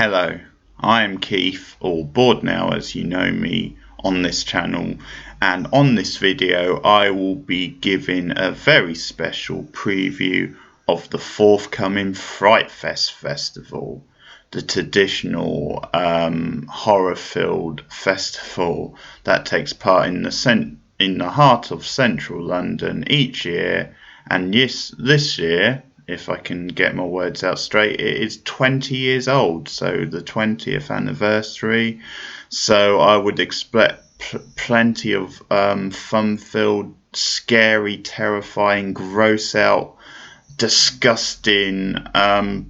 Hello, I am Keith, or Bored Now as you know me on this channel, and on this video I will be giving a very special preview of the forthcoming Frightfest festival, the traditional horror-filled festival that takes part in the heart of central London each year. And yes, this year, if I can get my words out straight, it is 20 years old, so the 20th anniversary. So I would expect plenty of fun-filled, scary, terrifying, gross-out, disgusting,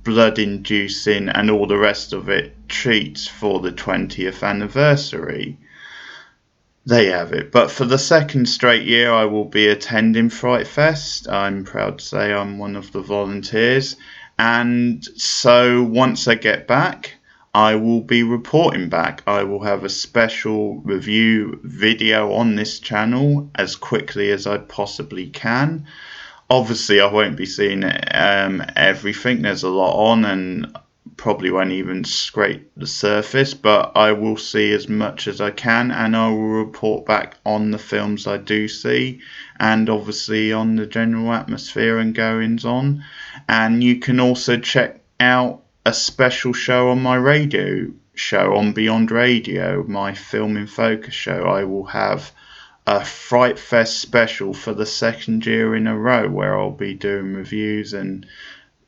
blood-inducing, and all the rest of it treats for the 20th anniversary. There you have it. But for the second straight year I will be attending Frightfest. I'm proud to say I'm one of the volunteers. And so once I get back, I will be reporting back. I will have a special review video on this channel as quickly as I possibly can. Obviously I won't be seeing everything. There's a lot on and probably won't even scrape the surface, but I will see as much as I can, and I will report back on the films I do see, and obviously on the general atmosphere and goings on. And you can also check out a special show on my radio show on Beyond Radio, my Film in Focus show. I will have a Frightfest special for the second year in a row where I'll be doing reviews, and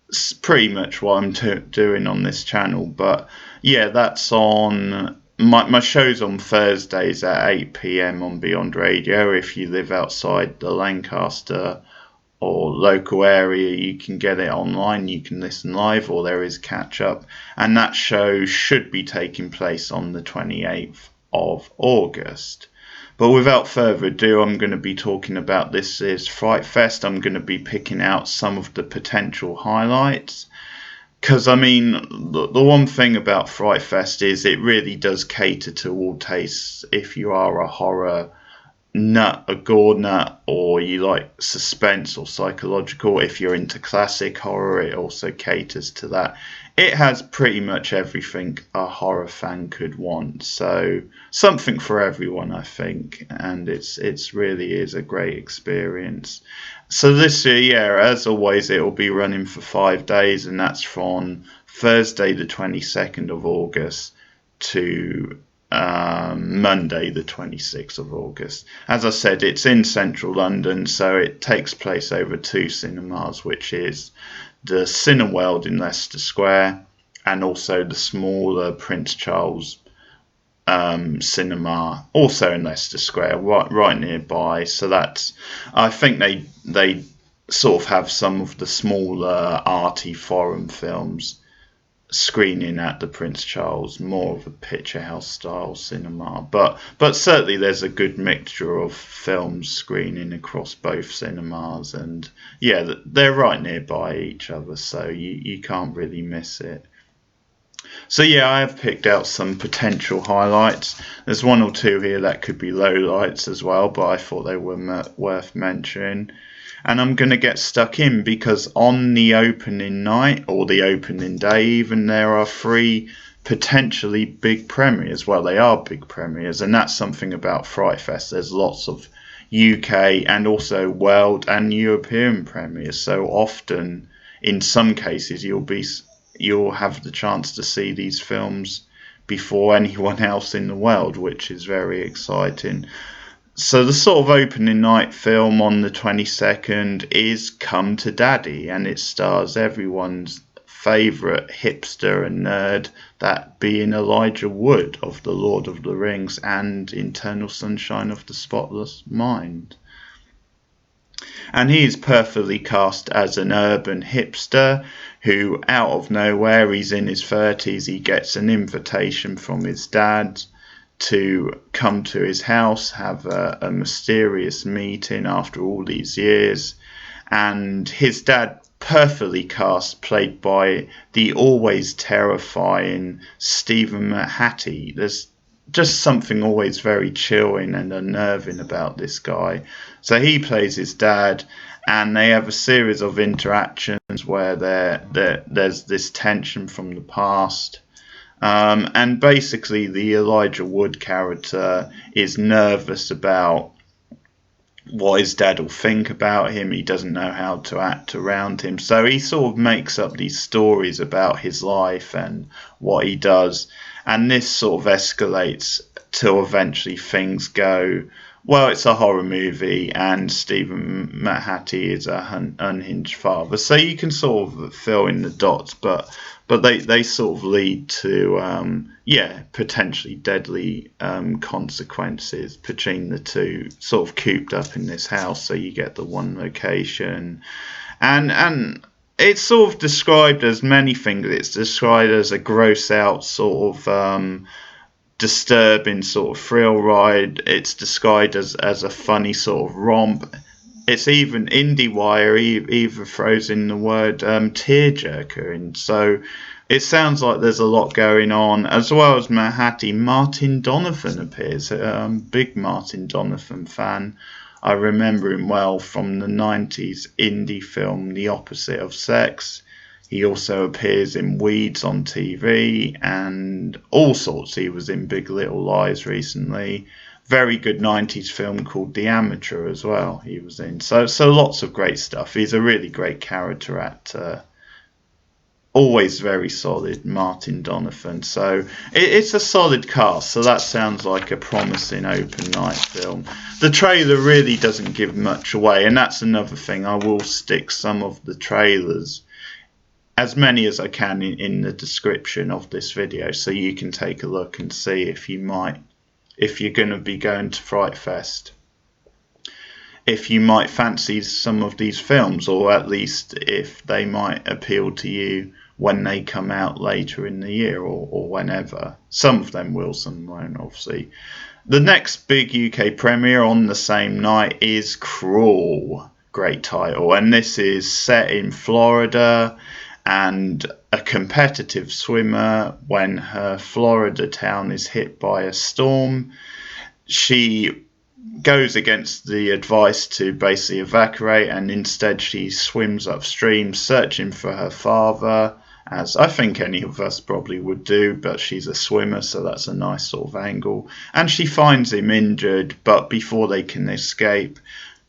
it's pretty much what I'm doing on this channel. But yeah, that's on my show's on Thursdays at 8 PM on Beyond Radio. If you live outside the Lancaster or local area, you can get it online, you can listen live, or there is catch up. And that show should be taking place on the 28th of August. But without further ado, I'm going to be talking about this year's Frightfest. I'm going to be picking out some of the potential highlights. Because, I mean, the one thing about Frightfest is it really does cater to all tastes. If you are a horror nut, a gore nut, or you like suspense or psychological, if you're into classic horror, it also caters to that. It has pretty much everything a horror fan could want, so something for everyone, I think, and it's really is a great experience. So this year, yeah, as always, it will be running for 5 days, and that's from Thursday the 22nd of August to Monday the 26th of August. As I said, it's in central London, so it takes place over 2 cinemas, which is the Cineworld in Leicester Square and also the smaller Prince Charles cinema, also in Leicester Square, right nearby. So that's, I think they sort of have some of the smaller arty foreign films screening at the Prince Charles, more of a picture house style cinema, but certainly there's a good mixture of films screening across both cinemas, and yeah, they're right nearby each other, so you can't really miss it. So yeah, I have picked out some potential highlights. There's one or two here that could be lowlights as well, but I thought they were worth mentioning. And I'm going to get stuck in because on the opening night, or the opening day even, there are 3 potentially big premieres. Well, they are big premieres, and that's something about Frightfest. There's lots of UK and also world and European premieres. So often, in some cases, you'll have the chance to see these films before anyone else in the world, which is very exciting. So the sort of opening night film on the 22nd is Come to Daddy, and it stars everyone's favourite hipster and nerd, that being Elijah Wood of The Lord of the Rings and Eternal Sunshine of the Spotless Mind. And he is perfectly cast as an urban hipster who, out of nowhere, he's in his 30s, he gets an invitation from his dad to come to his house, have a mysterious meeting after all these years. And his dad, perfectly cast, played by the always terrifying Stephen Mahattie. There's just something always very chilling and unnerving about this guy. So he plays his dad, and they have a series of interactions where there's this tension from the past. And basically the Elijah Wood character is nervous about what his dad will think about him. He doesn't know how to act around him. So he sort of makes up these stories about his life and what he does. And this sort of escalates till eventually things go, well, it's a horror movie and Stephen Mahaffey is a unhinged father. So you can sort of fill in the dots, but they sort of lead to, potentially deadly consequences between the two, sort of cooped up in this house. So you get the one location. And it's sort of described as many things. It's described as a gross out sort of disturbing sort of thrill ride. It's described as a funny sort of romp. It's even IndieWire even throws in the word tearjerker in. So it sounds like there's a lot going on. As well as Mahaffey, Martin Donovan appears. Big Martin Donovan fan. I remember him well from the 90s indie film The Opposite of Sex. He also appears in Weeds on TV and all sorts. He was in Big Little Lies recently. Very good 90s film called The Amateur as well he was in. So lots of great stuff. He's a really great character actor. Always very solid, Martin Donovan. So it's a solid cast. So that sounds like a promising open night film. The trailer really doesn't give much away. And that's another thing. I will stick some of the trailers, as many as I can, in the description of this video, so you can take a look and see if you're going to be going to Frightfest, if you might fancy some of these films, or at least if they might appeal to you when they come out later in the year or whenever. Some of them will, some won't, obviously. The next big UK premiere on the same night is Crawl. Great title. And this is set in Florida, and a competitive swimmer, when her Florida town is hit by a storm, she goes against the advice to basically evacuate, and instead she swims upstream searching for her father, as I think any of us probably would do, but she's a swimmer, so that's a nice sort of angle. And she finds him injured, but before they can escape,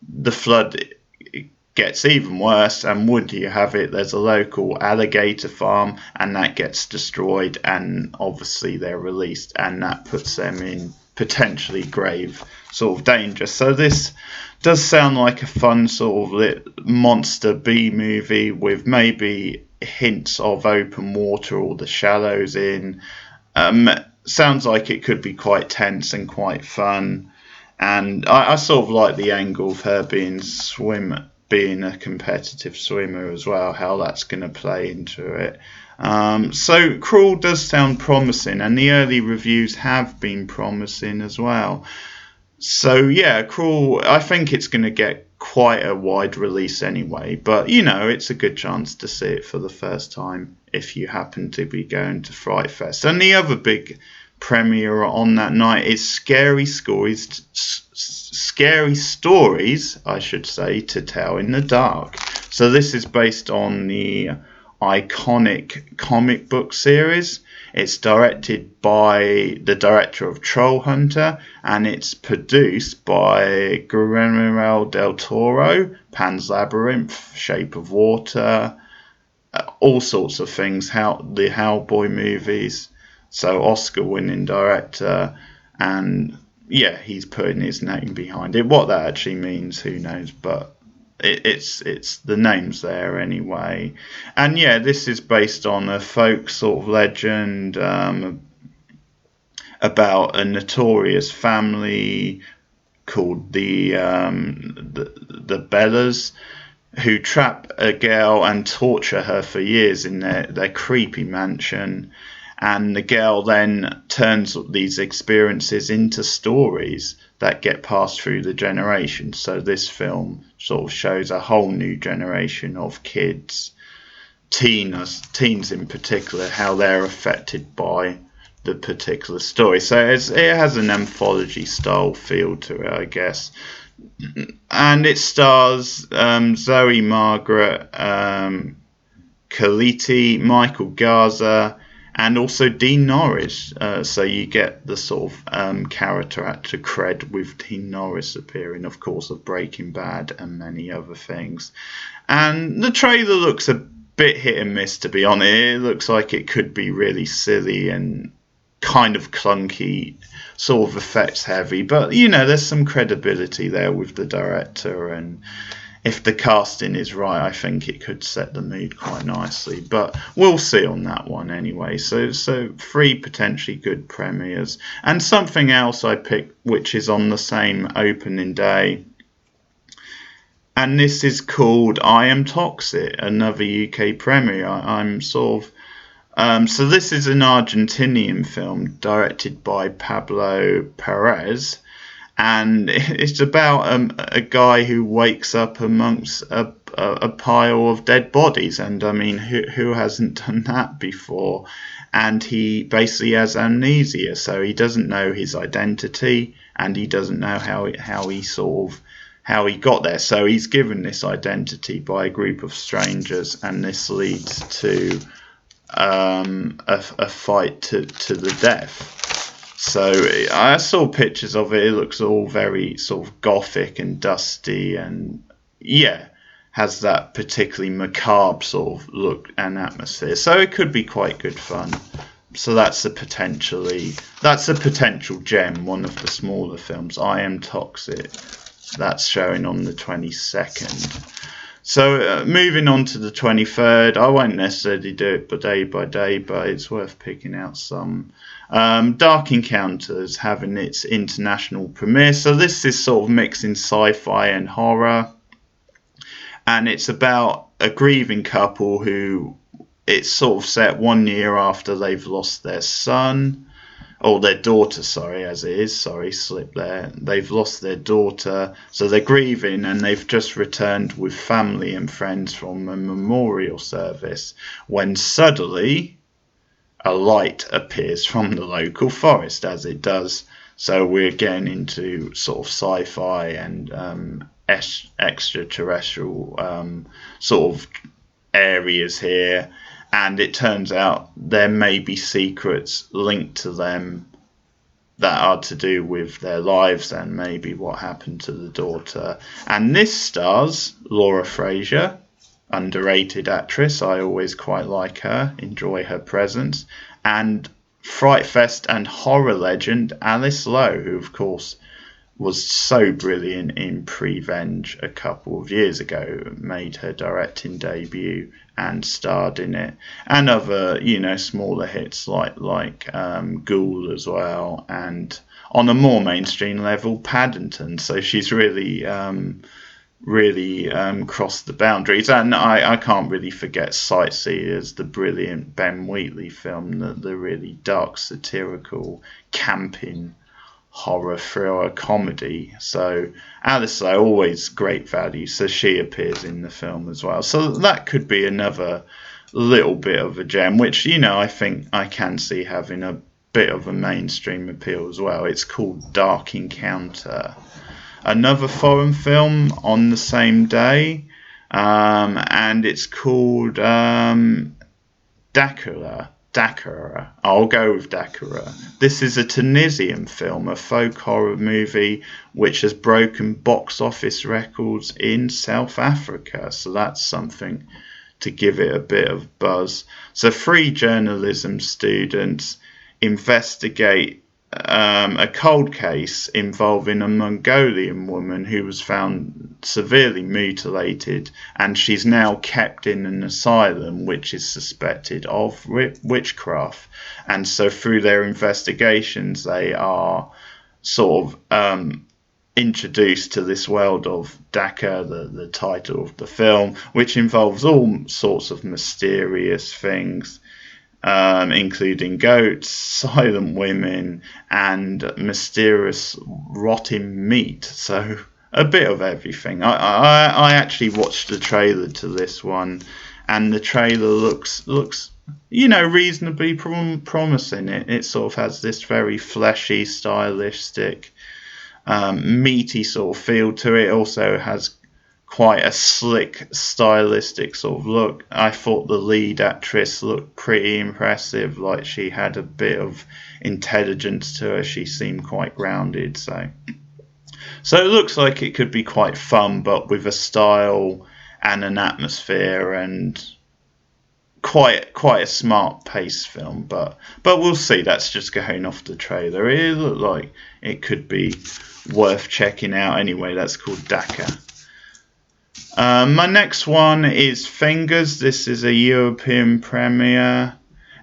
the flood gets even worse, and would you have it, there's a local alligator farm, and that gets destroyed, and obviously they're released, and that puts them in potentially grave sort of danger. So this does sound like a fun sort of lit monster B movie with maybe hints of open water or The Shallows in. Sounds like it could be quite tense and quite fun, and I sort of like the angle of her being a competitive swimmer as well, how that's going to play into it. So Crawl does sound promising, and the early reviews have been promising as well. So yeah, Crawl, I think it's going to get quite a wide release anyway, but it's a good chance to see it for the first time if you happen to be going to Frightfest. And the other big premiere on that night is Scary Stories, I should say, to Tell in the Dark. So this is based on the iconic comic book series. It's directed by the director of Troll Hunter, and it's produced by Guillermo del Toro, Pan's Labyrinth, Shape of Water, all sorts of things, the Hellboy movies. So Oscar-winning director, and yeah, he's putting his name behind it. What that actually means, who knows? But it's the name's there anyway. And yeah, this is based on a folk sort of legend about a notorious family called the Bellas, who trap a girl and torture her for years in their creepy mansion. And the girl then turns these experiences into stories that get passed through the generations. So this film sort of shows a whole new generation of kids, teens in particular, how they're affected by the particular story. So it has an anthology style feel to it, I guess. And it stars Zoe Margaret Kaliti, Michael Garza, and also Dean Norris. So you get the sort of character actor cred with Dean Norris appearing, of course, of Breaking Bad and many other things. And the trailer looks a bit hit and miss, to be honest. It looks like it could be really silly and kind of clunky, sort of effects heavy, but you know, there's some credibility there with the director, and if the casting is right, I think it could set the mood quite nicely. But we'll see on that one anyway. So 3 potentially good premieres, and something else I picked, which is on the same opening day, and this is called I Am Toxic, another UK premiere. I'm sort of so this is an Argentinian film directed by Pablo Perez, and it's about a guy who wakes up amongst a pile of dead bodies, and I mean, who hasn't done that before? And he basically has amnesia, so he doesn't know his identity, and he doesn't know how he got there. So he's given this identity by a group of strangers, and this leads to a fight to the death. So I saw pictures of it. It looks all very sort of gothic and dusty, and yeah, has that particularly macabre sort of look and atmosphere. So it could be quite good fun. So that's a potential gem, one of the smaller films. I Am Toxic. That's showing on the 22nd. So moving on to the 23rd, I won't necessarily do it day by day, but it's worth picking out some. Dark Encounters having its international premiere. So this is sort of mixing sci-fi and horror, and it's about a grieving couple who, it's sort of set 1 year after they've lost their son, or their daughter, slip there. They've lost their daughter, so they're grieving, and they've just returned with family and friends from a memorial service, when suddenly a light appears from the local forest, as it does. So we're getting into sort of sci-fi and extraterrestrial sort of areas here. And it turns out there may be secrets linked to them that are to do with their lives and maybe what happened to the daughter. And this stars Laura Fraser, underrated actress. I always quite like her, enjoy her presence. And Frightfest and horror legend Alice Lowe, who of course was so brilliant in Prevenge a couple of years ago, made her directing debut and starred in it, and other, you know, smaller hits like Ghoul as well, and on a more mainstream level, Paddington. So she's really crossed the boundaries. And I can't really forget Sightseers, the brilliant Ben Wheatley film, the really dark, satirical, camping horror thriller comedy. So Alice Lowe, always great value, so she appears in the film as well. So that could be another little bit of a gem, which, you know, I think I can see having a bit of a mainstream appeal as well. It's called Dark Encounter. Another foreign film on the same day, and it's called Dacula. I'll go with Dacula. This is a Tunisian film, a folk horror movie which has broken box office records in South Africa. So that's something to give it a bit of buzz. So 3 journalism students investigate a cold case involving a Mongolian woman who was found severely mutilated, and she's now kept in an asylum which is suspected of witchcraft. And so through their investigations, they are sort of introduced to this world of Dacula, the title of the film, which involves all sorts of mysterious things, including goats, silent women, and mysterious rotting meat. So a bit of everything. I actually watched the trailer to this one, and the trailer looks you know, reasonably promising. It sort of has this very fleshy, stylistic, meaty sort of feel to it. Also has quite a slick, stylistic sort of look. I thought the lead actress looked pretty impressive, like she had a bit of intelligence to her. She seemed quite grounded, so it looks like it could be quite fun, but with a style and an atmosphere, and quite a smart pace film. But we'll see. That's just going off the trailer. It looked like it could be worth checking out anyway. That's called Dacula. My next one is Fingers. This is a European premiere,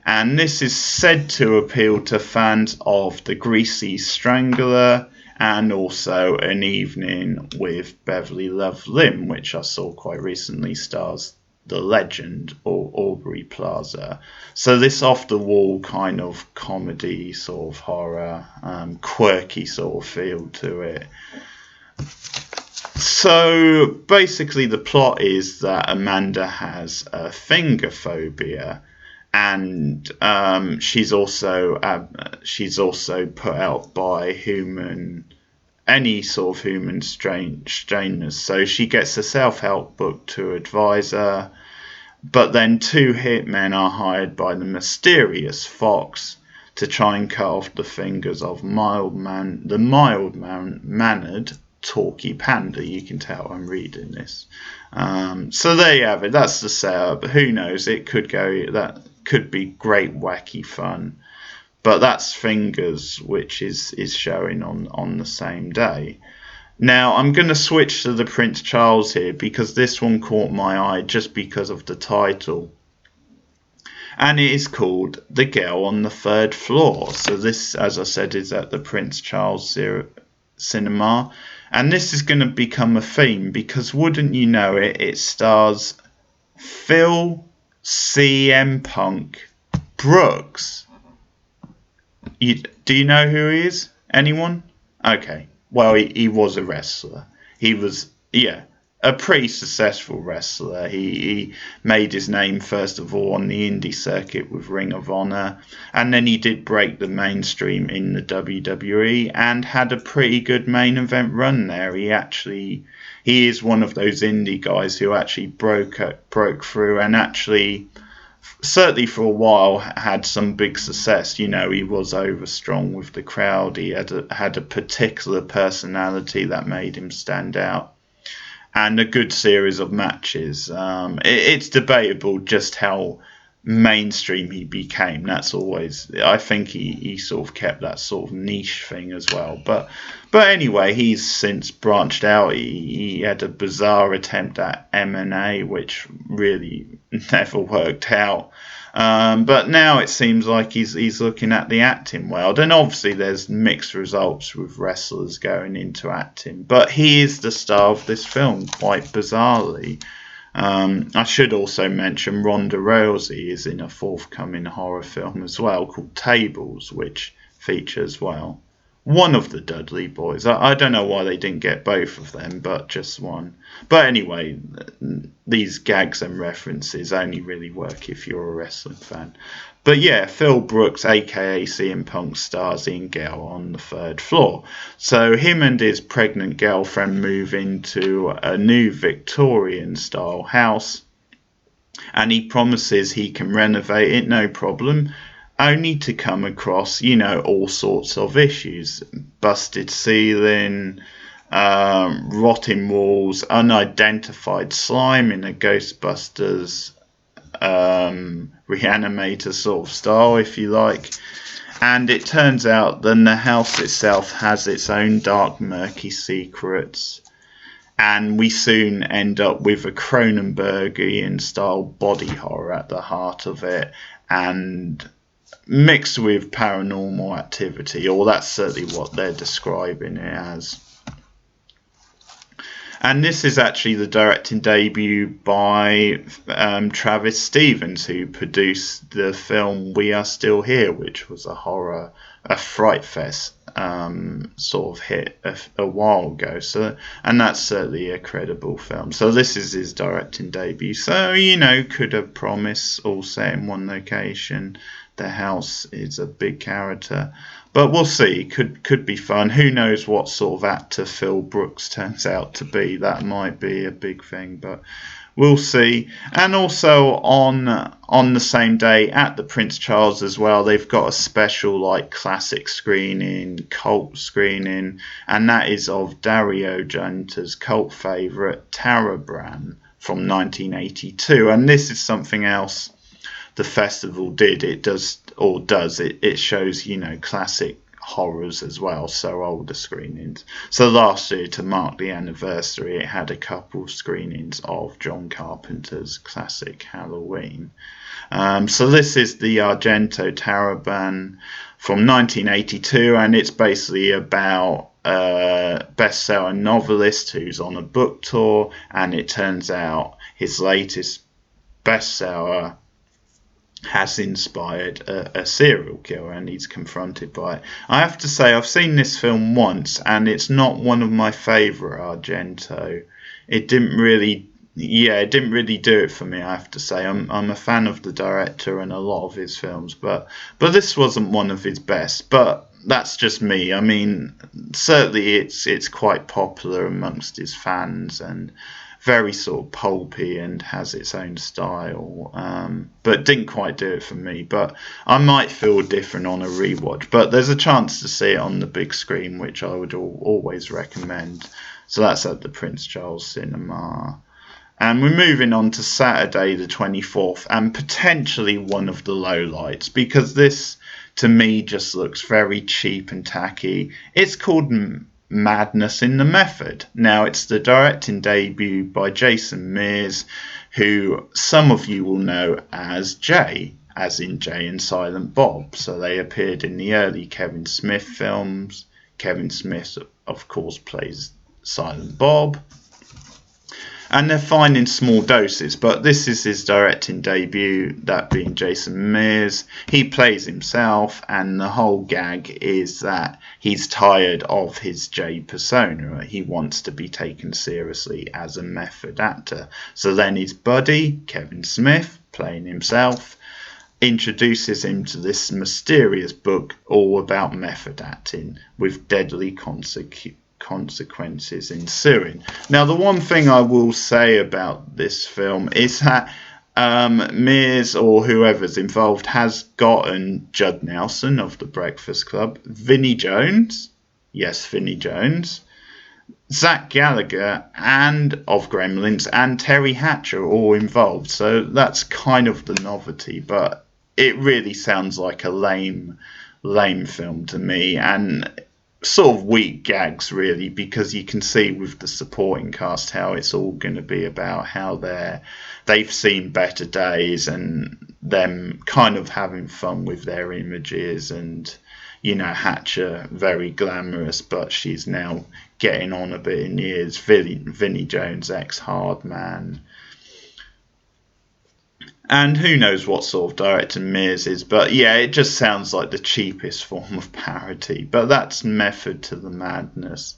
and this is said to appeal to fans of The Greasy Strangler and also An Evening with Beverly Love Lim, which I saw quite recently, stars the legend or Aubrey Plaza. So this off-the-wall kind of comedy, sort of horror, quirky sort of feel to it. So basically the plot is that Amanda has a finger phobia, and she's also put out by any sort of human strangeness. So she gets a self-help book to advise her, but then two hitmen are hired by the mysterious Fox to try and cut off the fingers of the mild-mannered Talky Panda. You can tell I'm reading this. So there you have it. That's the setup. Who knows? It could go. That could be great, wacky fun. But that's Fingers, which is showing on the same day. Now I'm going to switch to the Prince Charles here, because this one caught my eye just because of the title. And it is called The Girl on the Third Floor. So this, as I said, is at the Prince Charles Cinema. And this is going to become a theme, because wouldn't you know it, it stars Phil CM Punk Brooks. Do you know who he is? Anyone? Okay. Well, he was a wrestler. He was, a pretty successful wrestler. He made his name, first of all, on the indie circuit with Ring of Honor, and then he did break the mainstream in the WWE and had a pretty good main event run there. He is one of those indie guys who actually broke through, and actually, certainly for a while, had some big success. He was overstrong with the crowd. He had a particular personality that made him stand out, and a good series of matches. It's debatable just how mainstream he became. That's always, I think he sort of kept that sort of niche thing as well. But anyway, he's since branched out. He had a bizarre attempt at M&A, which really never worked out. But now it seems like he's looking at the acting world, and obviously there's mixed results with wrestlers going into acting, but he is the star of this film, quite bizarrely. I should also mention Ronda Rousey is in a forthcoming horror film as well called Tables, which features, well, one of the Dudley boys. I don't know why they didn't get both of them, but just one. But anyway, these gags and references only really work if you're a wrestling fan. But yeah, Phil Brooks, aka CM Punk, stars in Girl on the Third Floor. So him and his pregnant girlfriend move into a new Victorian-style house, and he promises he can renovate it, no problem, only to come across, all sorts of issues. Busted ceiling, rotting walls, unidentified slime in a Ghostbusters Reanimator sort of style, if you like. And it turns out that the house itself has its own dark, murky secrets. And we soon end up with a Cronenbergian style body horror at the heart of it, and mixed with paranormal activity, or that's certainly what they're describing it as. And this is actually the directing debut by Travis Stevens, who produced the film We Are Still Here, which was a Frightfest sort of hit a while ago. So, and that's certainly a credible film. So this is his directing debut. So, could have promised, all set in one location. the house is a big character. But we'll see. Could be fun. Who knows what sort of actor Phil Brooks turns out to be? That might be a big thing, but we'll see. And also on the same day at the Prince Charles as well, they've got a special like classic screening, cult screening, and that is of Dario Argento's cult favourite Therabid from 1982. And this is something else the festival did. It shows, classic horrors as well, so older screenings. So last year, to mark the anniversary, it had a couple of screenings of John Carpenter's classic Halloween. So this is the Argento Therabid from 1982, and it's basically about a bestseller novelist who's on a book tour, and it turns out his latest bestseller has inspired a serial killer, and he's confronted by it. I have to say, I've seen this film once, and it's not one of my favourite Argento. It didn't really do it for me, I have to say. I'm a fan of the director and a lot of his films, but this wasn't one of his best. But that's just me. I mean, certainly it's quite popular amongst his fans and very sort of pulpy and has its own style, but didn't quite do it for me. But I might feel different on a rewatch. But there's a chance to see it on the big screen, which I would always recommend. So that's at the Prince Charles Cinema. And we're moving on to Saturday the 24th, and potentially one of the lowlights, because this, to me, just looks very cheap and tacky. It's called Madness in the Method. Now, it's the directing debut by Jason Mears, who some of you will know as Jay, as in Jay and Silent Bob. So they appeared in the early Kevin Smith films. Kevin Smith, of course, plays Silent Bob. And they're fine in small doses, but this is his directing debut, that being Jason Mears. He plays himself, and the whole gag is that he's tired of his Jay persona. He wants to be taken seriously as a method actor. So then his buddy, Kevin Smith, playing himself, introduces him to this mysterious book all about method acting, with deadly consequences ensuing. Now, the one thing I will say about this film is that Mears, or whoever's involved, has gotten Judd Nelson of The Breakfast Club, Vinnie Jones, yes, Vinnie Jones, Zach Gallagher and of Gremlins, and Terry Hatcher all involved. So that's kind of the novelty, but it really sounds like a lame film to me, and sort of weak gags, really, because you can see with the supporting cast how it's all going to be about how they've seen better days and them kind of having fun with their images, and Hatcher very glamorous, but she's now getting on a bit in years. Vinnie Jones, ex-hard man. And who knows what sort of director Mears is, but yeah, it just sounds like the cheapest form of parody. But that's method to the madness,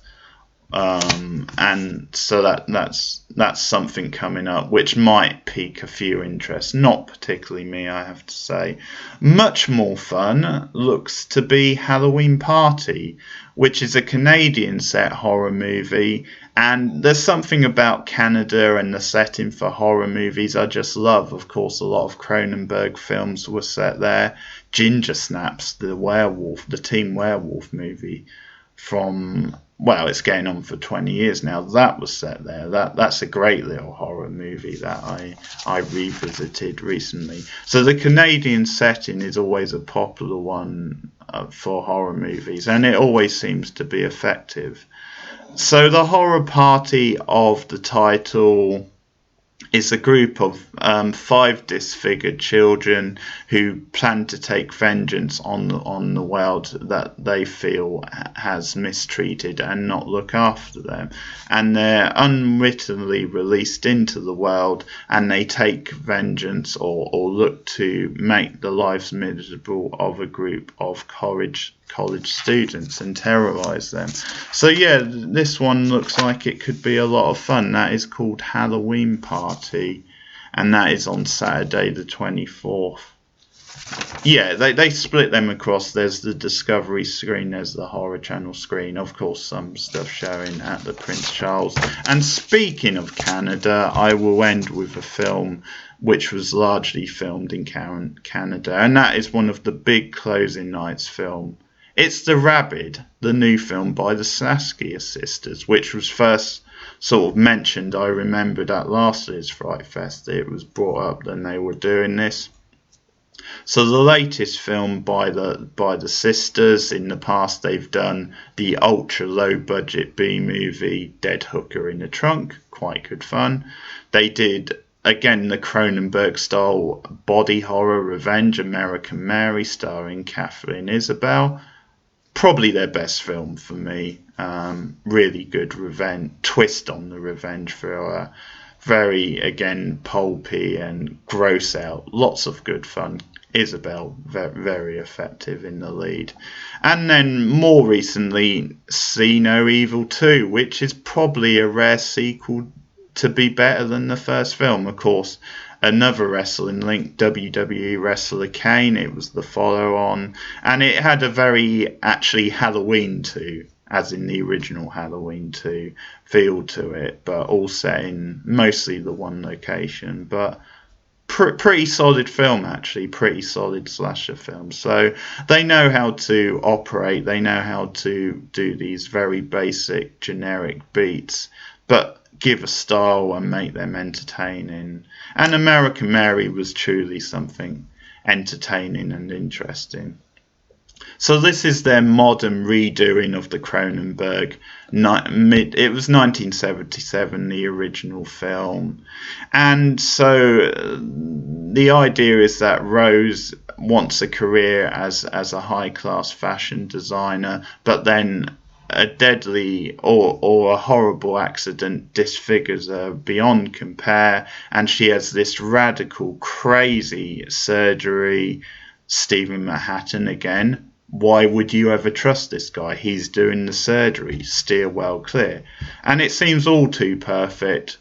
and so that's something coming up which might pique a few interest. Not particularly me, I have to say. Much more fun looks to be Halloween Party, which is a Canadian set horror movie. And there's something about Canada and the setting for horror movies I just love. Of course, a lot of Cronenberg films were set there. Ginger Snaps, the teen werewolf movie from, well, it's going on for 20 years now. That was set there. That's a great little horror movie that I revisited recently. So the Canadian setting is always a popular one for horror movies, and it always seems to be effective. So the horror party of the title is a group of 5 disfigured children who plan to take vengeance on the world that they feel has mistreated and not look after them. And they're unwittingly released into the world, and they take vengeance or look to make the lives miserable of a group of college students and terrorize them. So yeah, this one looks like it could be a lot of fun. That is called Halloween Party, and that is on Saturday the 24th. Yeah, they split them across. There's the Discovery screen, there's the Horror Channel screen. Of course, some stuff showing at the Prince Charles. And speaking of Canada, I will end with a film which was largely filmed in Canada, and that is one of the big closing nights film. It's the Rabid, the new film by the Saskia sisters, which was first sort of mentioned. I remembered at last year's Fright Fest. It was brought up that they were doing this. So the latest film by the sisters. In the past they've done the ultra low budget B movie Dead Hooker in the Trunk, quite good fun. They did again the Cronenberg style body horror Revenge, American Mary, starring Kathleen Isabelle. Probably their best film for me. Really good revenge twist on the revenge thriller. Very again pulpy and gross out. Lots of good fun. Isabel very effective in the lead. And then more recently, See No Evil 2, which is probably a rare sequel to be better than the first film. Of course, another wrestling link, WWE wrestler Cain. It was the follow-on, and it had a very actually Halloween 2, as in the original Halloween 2 feel to it, but all set in mostly the one location. But pretty solid film, actually, pretty solid slasher film. So they know how to operate, they know how to do these very basic generic beats, but give a style and make them entertaining. And American Mary was truly something entertaining and interesting. So this is their modern redoing of the Cronenberg. It was 1977, the original film, and so the idea is that Rose wants a career as a high class fashion designer, but then a deadly or a horrible accident disfigures her beyond compare, and she has this radical, crazy surgery. Stephen Manhattan again. Why would you ever trust this guy? He's doing the surgery. Steer well clear. And it seems all too perfect.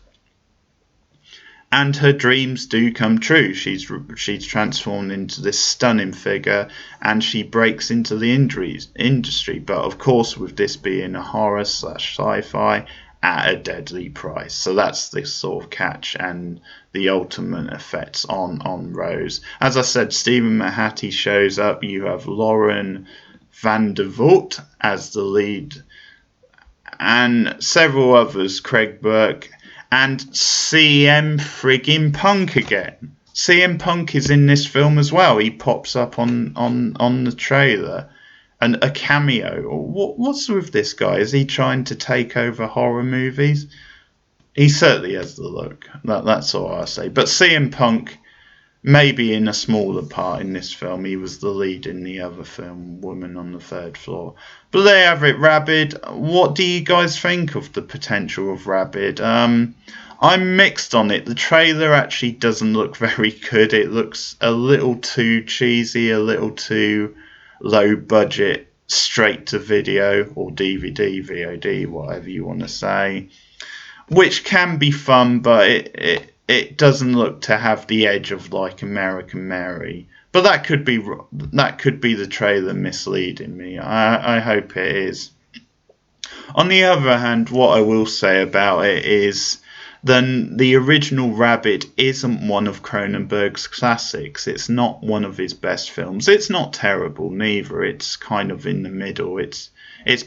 And her dreams do come true. She's transformed into this stunning figure, and she breaks into the industry. But of course, with this being a horror / sci-fi, at a deadly price. So that's the sort of catch and the ultimate effects on Rose. As I said, Stephen Manhattan shows up. You have Lauren Van der Voort as the lead, and several others, Craig Burke, and CM friggin' Punk again. CM Punk is in this film as well. He pops up on the trailer. And a cameo. What's with this guy? Is he trying to take over horror movies? He certainly has the look. That's all I say. But CM Punk, maybe in a smaller part in this film. He was the lead in the other film, Woman on the Third Floor. But there you have it, Rabid. What do you guys think of the potential of Rabid? I'm mixed on it. The trailer actually doesn't look very good. It looks a little too cheesy, a little too low budget, straight to video or DVD, VOD, whatever you want to say, which can be fun, but it doesn't look to have the edge of like American Mary. But that could be the trailer misleading me. I hope it is. On the other hand, what I will say about it is then the original Rabid isn't one of Cronenberg's classics. It's not one of his best films. It's not terrible neither. It's kind of in the middle. It's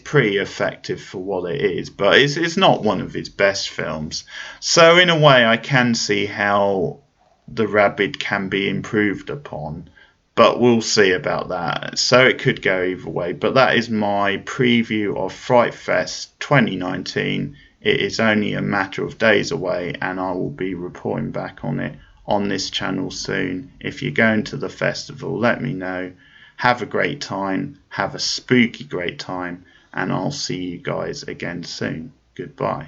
pretty effective for what it is, but it's not one of his best films. So in a way, I can see how the Rabid can be improved upon, but we'll see about that. So it could go either way. But that is my preview of Fright Fest 2019. It is only a matter of days away, and I will be reporting back on it on this channel soon. If you're going to the festival, let me know. Have a great time. Have a spooky great time, and I'll see you guys again soon. Goodbye.